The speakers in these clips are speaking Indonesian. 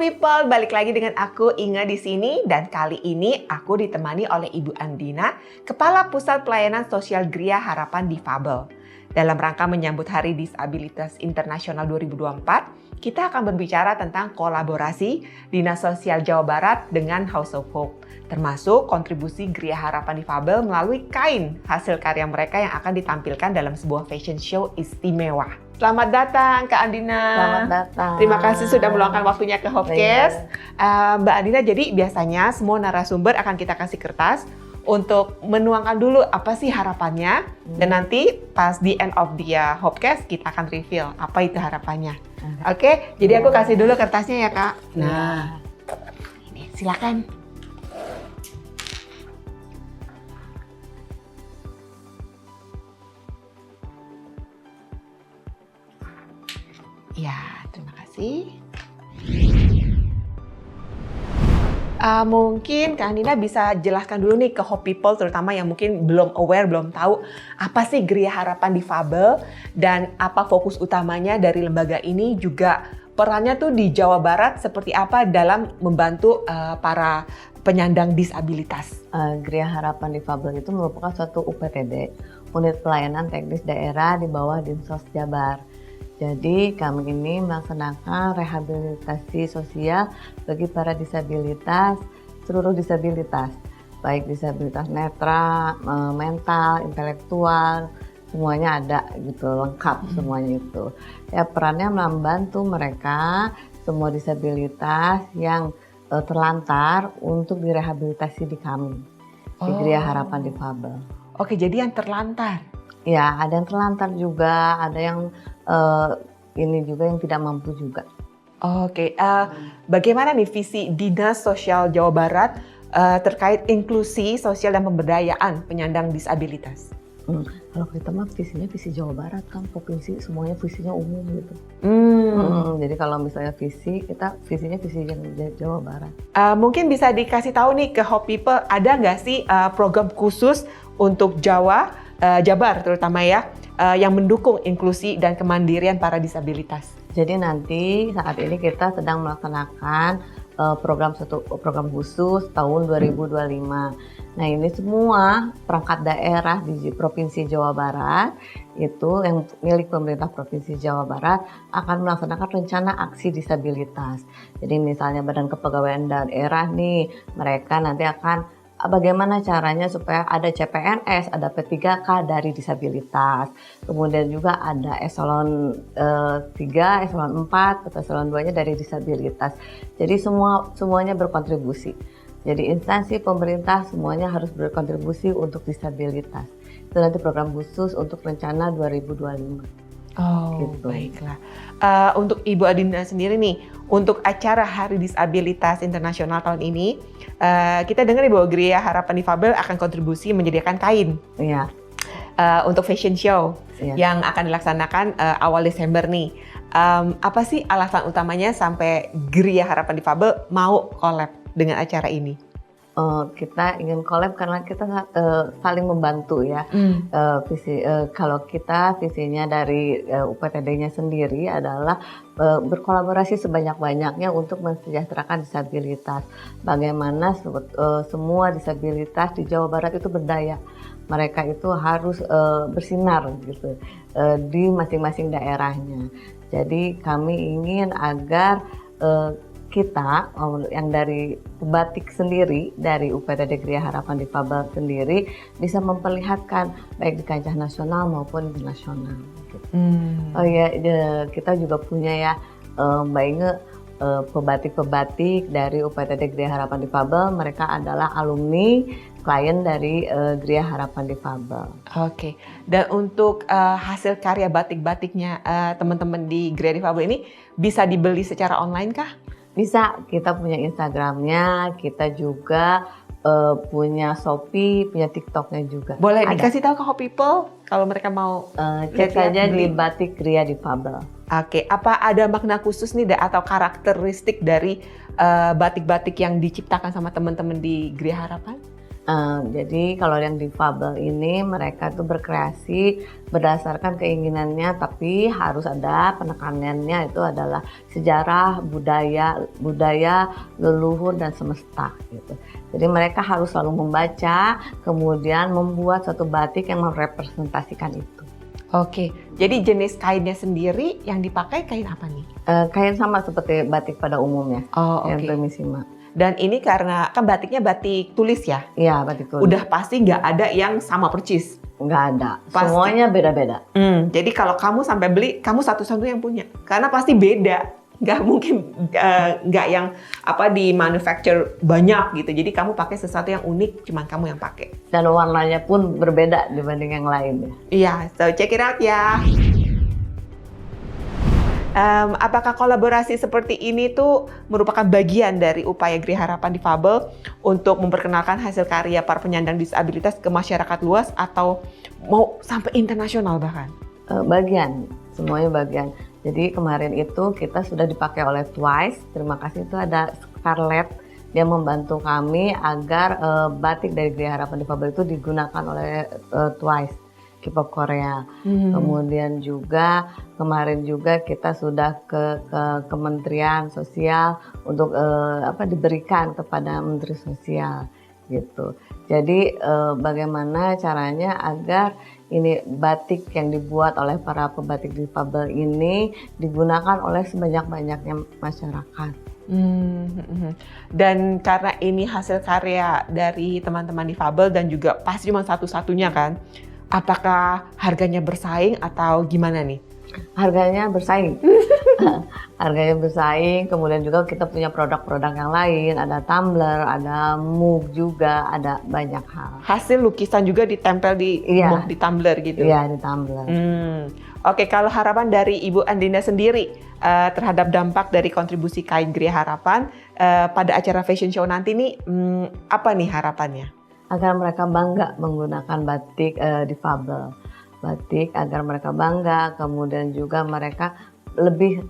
People, balik lagi dengan aku Inga di sini dan kali ini aku ditemani oleh Ibu Andina, Kepala Pusat Pelayanan Sosial Gria Harapan Difabel. Dalam rangka menyambut Hari Disabilitas Internasional 2024, kita akan berbicara tentang kolaborasi Dinas Sosial Jawa Barat dengan House of Hope, termasuk kontribusi Gria Harapan Difabel melalui kain hasil karya mereka yang akan ditampilkan dalam sebuah fashion show istimewa. Selamat datang Kak Andina. Selamat datang. Terima kasih sudah meluangkan waktunya ke Hopecast. Mbak Andina, jadi biasanya semua narasumber akan kita kasih kertas untuk menuangkan dulu apa sih harapannya, dan nanti pas di end of the Hopecast kita akan reveal apa itu harapannya. Oke, jadi aku kasih dulu kertasnya ya Kak. Nah, ini silakan. Ya, terima kasih. Mungkin Kak Andina bisa jelaskan dulu nih ke Hope People, terutama yang mungkin belum aware, belum tahu apa sih Gria Harapan Difabel dan apa fokus utamanya dari lembaga ini, juga perannya tuh di Jawa Barat seperti apa dalam membantu para penyandang disabilitas. Gria Harapan Difabel itu merupakan suatu UPTD, Unit Pelayanan Teknis Daerah di bawah Dinsos Jabar. Jadi kami ini melaksanakan rehabilitasi sosial bagi para disabilitas, seluruh disabilitas, baik disabilitas netra, mental, intelektual, semuanya ada gitu, lengkap semuanya itu. Ya, perannya membantu mereka semua disabilitas yang terlantar untuk direhabilitasi di kami, di Gria Harapan Difabel. Oke, jadi yang terlantar. Ya, ada yang terlantar juga, ada yang ini juga yang tidak mampu juga. Oke, bagaimana nih visi Dinas Sosial Jawa Barat terkait inklusi sosial dan pemberdayaan penyandang disabilitas? Kalau kita mah visinya visi Jawa Barat kan, provinsi semuanya visinya umum gitu. Jadi kalau misalnya visi, kita visinya visi yang Jawa Barat. Mungkin bisa dikasih tahu nih ke Hope People, ada nggak sih program khusus untuk Jabar terutama ya, yang mendukung inklusi dan kemandirian para disabilitas? Jadi nanti saat ini kita sedang melaksanakan program khusus tahun 2025. Nah, ini semua perangkat daerah di Provinsi Jawa Barat itu yang milik pemerintah Provinsi Jawa Barat akan melaksanakan rencana aksi disabilitas. Jadi misalnya Badan Kepegawaian Daerah nih, mereka nanti akan bagaimana caranya supaya ada CPNS, ada P3K dari disabilitas. Kemudian juga ada eselon 3, eselon 4, atau eselon 2-nya dari disabilitas. Jadi semuanya berkontribusi. Jadi instansi pemerintah semuanya harus berkontribusi untuk disabilitas. Itu nanti program khusus untuk rencana 2025. Oh, gitu. Baiklah. Untuk Ibu Andina sendiri nih, untuk acara Hari Disabilitas Internasional tahun ini, kita dengar bahwa Gria Harapan Difabel akan kontribusi menyediakan kain. Iya. Untuk fashion show yang Iya. akan dilaksanakan awal Desember nih. Apa sih alasan utamanya sampai Gria Harapan Difabel mau collab dengan acara ini? Kita ingin collab karena kita saling membantu ya. Kalau kita visinya dari UPTD-nya sendiri adalah berkolaborasi sebanyak-banyaknya untuk mensejahterakan disabilitas. Bagaimana semua disabilitas di Jawa Barat itu berdaya. Mereka itu harus bersinar gitu di masing-masing daerahnya. Jadi kami ingin agar kita yang dari batik sendiri, dari UPTD Gria Harapan Difabel sendiri bisa memperlihatkan baik di kancah nasional maupun internasional. Gitu. Oh ya, kita juga punya ya Mbak Inge, pebatik-pebatik dari UPTD Gria Harapan Difabel. Mereka adalah alumni klien dari Gria Harapan Difabel. Oke, dan untuk hasil karya batik-batiknya teman-teman di Gria Difabel ini bisa dibeli secara online kah? Bisa, kita punya Instagramnya, kita juga punya Shopee, punya TikToknya juga. Boleh dikasih tahu ke Hope People kalau mereka mau cek saja di Batik Gria Difabel. Oke, apa ada makna khusus nih atau karakteristik dari batik-batik yang diciptakan sama teman-teman di Gria Harapan? Jadi kalau yang difabel ini mereka tuh berkreasi berdasarkan keinginannya, tapi harus ada penekanannya, itu adalah sejarah, budaya leluhur dan semesta gitu. Jadi mereka harus selalu membaca, kemudian membuat satu batik yang merepresentasikan itu. Oke, jadi jenis kainnya sendiri yang dipakai kain apa nih? Kain sama seperti batik pada umumnya, Oh, yang oke. Permisima. Dan ini karena kan batiknya batik tulis ya? Iya, batik tulis. Udah pasti nggak ada yang sama persis. Nggak ada, Pasti. semuanya beda-beda. Jadi kalau kamu sampai beli, kamu satu-satunya yang punya. Karena pasti beda. Nggak mungkin nggak yang di manufacture banyak gitu. Jadi kamu pakai sesuatu yang unik, cuman kamu yang pakai. Dan warnanya pun berbeda dibanding yang lain ya. Iya, so check it out ya. Apakah kolaborasi seperti ini tuh merupakan bagian dari upaya Gria Harapan Difabel untuk memperkenalkan hasil karya para penyandang disabilitas ke masyarakat luas atau mau sampai internasional bahkan? Bagian, semuanya bagian. Jadi kemarin itu kita sudah dipakai oleh Twice. Terima kasih, itu ada Scarlett. Dia membantu kami agar batik dari Gria Harapan Difabel itu digunakan oleh Twice, K-pop Korea. Kemudian juga kemarin juga kita sudah ke Kementerian Sosial untuk diberikan kepada Menteri Sosial gitu. Jadi bagaimana caranya agar ini batik yang dibuat oleh para pebatik difabel ini digunakan oleh sebanyak-banyaknya masyarakat. Dan karena ini hasil karya dari teman-teman difabel dan juga pasti cuma satu-satunya kan, apakah harganya bersaing atau gimana nih? Harganya bersaing. Harganya bersaing, kemudian juga kita punya produk-produk yang lain, ada tumbler, ada mug juga, ada banyak hal. Hasil lukisan juga ditempel di mug, di tumbler gitu? Iya, di tumbler. Oke, kalau harapan dari Ibu Andina sendiri terhadap dampak dari kontribusi kain Gria Harapan pada acara fashion show nanti nih, apa nih harapannya? Agar mereka bangga menggunakan batik difabel. Batik agar mereka bangga, kemudian juga mereka lebih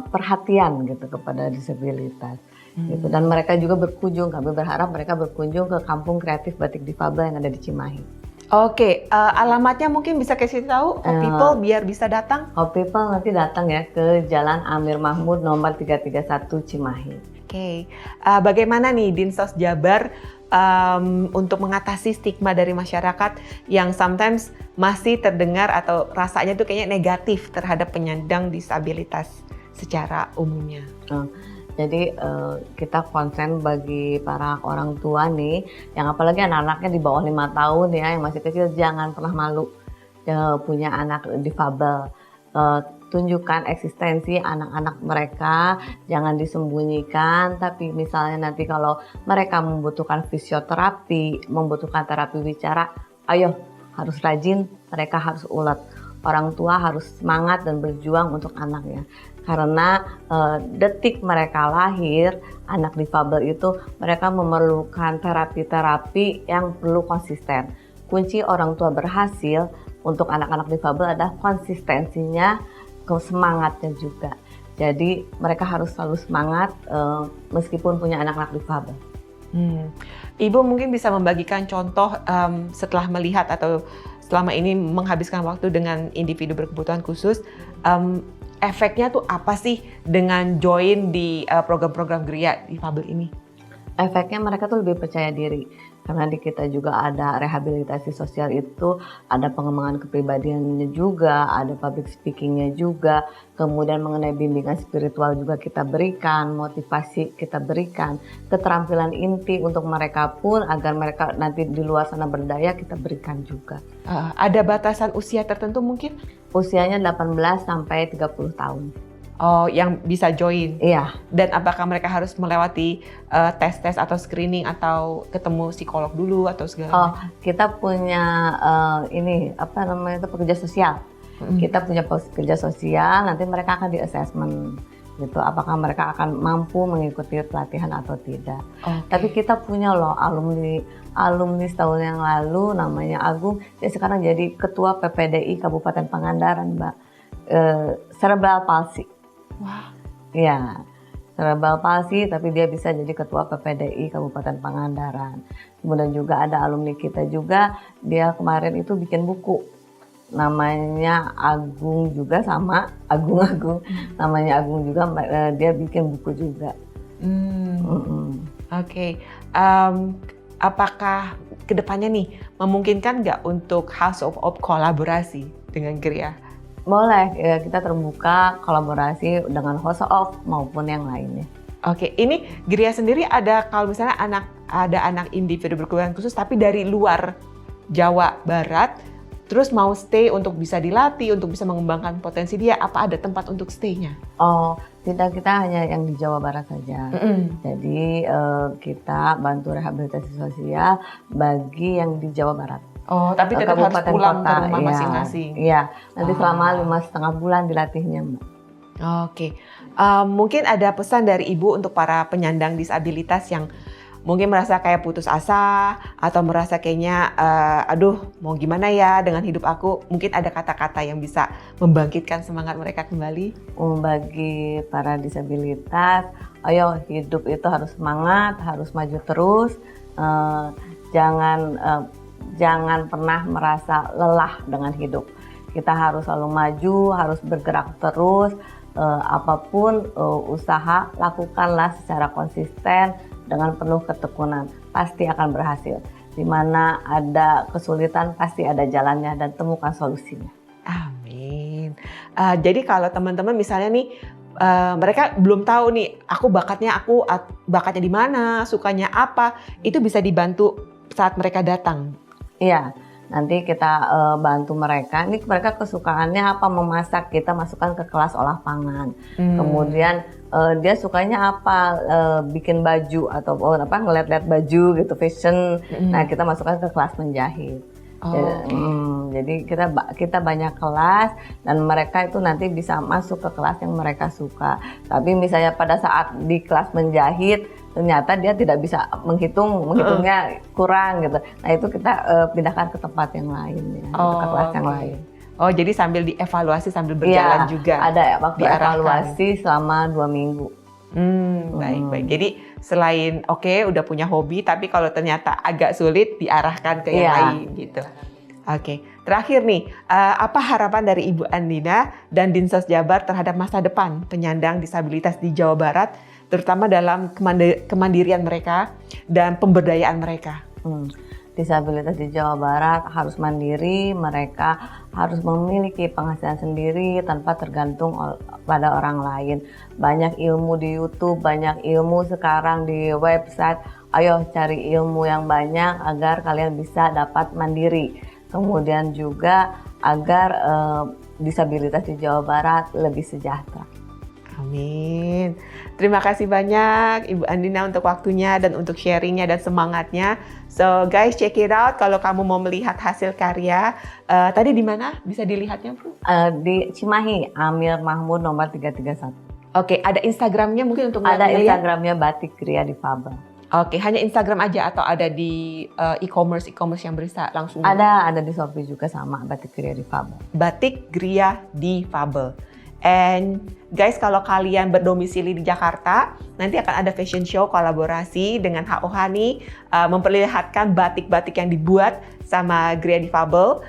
perhatian gitu kepada disabilitas. Gitu. Dan mereka juga berkunjung, kami berharap mereka berkunjung ke Kampung Kreatif Batik Difabel yang ada di Cimahi. Oke, alamatnya mungkin bisa kasih tahu people biar bisa datang? People nanti datang ya ke Jalan Amir Mahmud nomor 331 Cimahi. Oke, bagaimana nih Dinsos Jabar untuk mengatasi stigma dari masyarakat yang sometimes masih terdengar atau rasanya tuh kayaknya negatif terhadap penyandang disabilitas secara umumnya? Jadi kita konsen bagi para orang tua nih, yang apalagi anak-anaknya di bawah 5 tahun ya, yang masih kecil, jangan pernah malu punya anak difabel. Tunjukkan eksistensi anak-anak mereka, jangan disembunyikan, tapi misalnya nanti kalau mereka membutuhkan fisioterapi, membutuhkan terapi bicara, ayo harus rajin, mereka harus ulet. Orang tua harus semangat dan berjuang untuk anaknya. Karena detik mereka lahir, anak difabel itu mereka memerlukan terapi-terapi yang perlu konsisten. Kunci orang tua berhasil untuk anak-anak difabel adalah konsistensinya, semangatnya juga. Jadi mereka harus selalu semangat meskipun punya anak-anak difabel. Ibu mungkin bisa membagikan contoh setelah melihat atau selama ini menghabiskan waktu dengan individu berkebutuhan khusus, efeknya tuh apa sih dengan join di program-program Gria Difabel ini? Efeknya mereka tuh lebih percaya diri. Karena di kita juga ada rehabilitasi sosial, itu ada pengembangan kepribadiannya juga, ada public speakingnya juga, kemudian mengenai bimbingan spiritual juga kita berikan, motivasi kita berikan, keterampilan inti untuk mereka pun agar mereka nanti di luar sana berdaya kita berikan juga. Ada batasan usia tertentu mungkin? Usianya 18 sampai 30 tahun. Oh, yang bisa join? Iya. Dan apakah mereka harus melewati tes-tes atau screening atau ketemu psikolog dulu atau segala? Kita punya pekerja sosial. Kita punya pekerja sosial, nanti mereka akan di-assessment gitu, apakah mereka akan mampu mengikuti pelatihan atau tidak. Tapi kita punya loh alumni setahun yang lalu, namanya Agung, dia sekarang jadi ketua PPDI Kabupaten Pangandaran, Mbak. Cerebral palsy. Wah. Ya, cerebral palsy, tapi dia bisa jadi ketua PPDI Kabupaten Pangandaran. Kemudian juga ada alumni kita juga, dia kemarin itu bikin buku. Namanya Agung juga, sama Agung, namanya Agung juga, dia bikin buku juga. Oke. Apakah kedepannya nih memungkinkan nggak untuk House of Op kolaborasi dengan Gria? Boleh, ya, kita terbuka kolaborasi dengan House of maupun yang lainnya. Oke, ini Gria sendiri ada, kalau misalnya ada anak individu berkebutuhan khusus tapi dari luar Jawa Barat, terus mau stay untuk bisa dilatih, untuk bisa mengembangkan potensi dia, apa ada tempat untuk stay-nya? Oh, tidak, kita hanya yang di Jawa Barat saja. Jadi kita bantu rehabilitasi sosial bagi yang di Jawa Barat. Oh, tapi tetap harus pulang ke rumah iya, masing-masing. Iya, nanti selama 5,5 bulan dilatihnya, Mbak. Oke, mungkin ada pesan dari Ibu untuk para penyandang disabilitas yang mungkin merasa kayak putus asa atau merasa kayaknya aduh mau gimana ya dengan hidup aku, mungkin ada kata-kata yang bisa membangkitkan semangat mereka kembali? Bagi para disabilitas, ayo hidup itu harus semangat, harus maju terus, jangan pernah merasa lelah dengan hidup. Kita harus selalu maju, harus bergerak terus, apapun usaha lakukanlah secara konsisten dengan penuh ketekunan, pasti akan berhasil. Di mana ada kesulitan pasti ada jalannya dan temukan solusinya. Amin. Jadi kalau teman-teman misalnya nih mereka belum tahu nih aku bakatnya di mana, sukanya apa, itu bisa dibantu saat mereka datang. Iya, nanti kita bantu mereka. Ini mereka kesukaannya apa, memasak, kita masukkan ke kelas olah pangan. Kemudian dia sukanya apa, bikin baju atau ngeliat-liat baju gitu, fashion. Nah, kita masukkan ke kelas menjahit. Jadi kita banyak kelas dan mereka itu nanti bisa masuk ke kelas yang mereka suka. Tapi misalnya pada saat di kelas menjahit ternyata dia tidak bisa menghitungnya kurang gitu. Nah, itu kita pindahkan ke tempat yang lain ya, ke kelas yang lain. Oh, jadi sambil dievaluasi sambil berjalan juga. Ada waktu evaluasi selama 2 minggu. Baik. Jadi selain udah punya hobi, tapi kalau ternyata agak sulit diarahkan ke yang lain gitu. Oke. Terakhir nih, apa harapan dari Ibu Andina dan Dinsos Jabar terhadap masa depan penyandang disabilitas di Jawa Barat, terutama dalam kemandirian mereka dan pemberdayaan mereka? Disabilitas di Jawa Barat harus mandiri, mereka harus memiliki penghasilan sendiri tanpa tergantung pada orang lain. Banyak ilmu di YouTube, banyak ilmu sekarang di website. Ayo cari ilmu yang banyak agar kalian bisa dapat mandiri. Kemudian juga agar disabilitas di Jawa Barat lebih sejahtera. Amin. Terima kasih banyak Ibu Andina untuk waktunya dan untuk sharingnya dan semangatnya. So guys, check it out kalau kamu mau melihat hasil karya. Tadi di mana bisa dilihatnya, Bu? Di Cimahi, Amir Mahmud nomor 331. Oke, ada Instagramnya mungkin untuk ada Instagramnya Batik Gria Difabel. Oke, hanya Instagram aja atau ada di e-commerce yang bisa langsung? Ada di Shopee juga sama, Batik Gria Difabel. Batik Gria Difabel. And guys, kalau kalian berdomisili di Jakarta, nanti akan ada fashion show kolaborasi dengan HO Hani, memperlihatkan batik-batik yang dibuat sama Gria Difabel.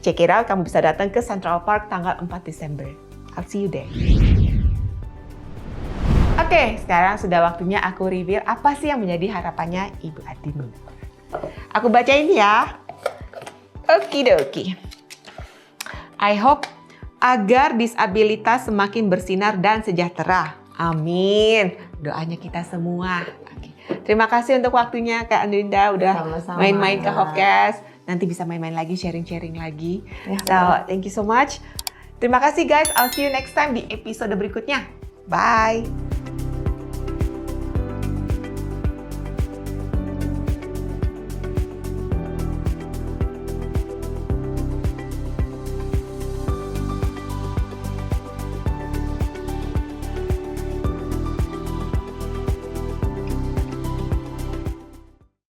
Check it out, kamu bisa datang ke Central Park tanggal 4 Desember. I'll see you there. Oke, sekarang sudah waktunya aku reveal apa sih yang menjadi harapannya Ibu Andina. Aku bacain ya. Okidoki. I hope agar disabilitas semakin bersinar dan sejahtera. Amin. Doanya kita semua. Oke. Terima kasih untuk waktunya Kak Andinda udah main-main ke Hopcast. Nanti bisa main-main lagi, sharing-sharing lagi. So, thank you so much. Terima kasih guys. I'll see you next time di episode berikutnya. Bye.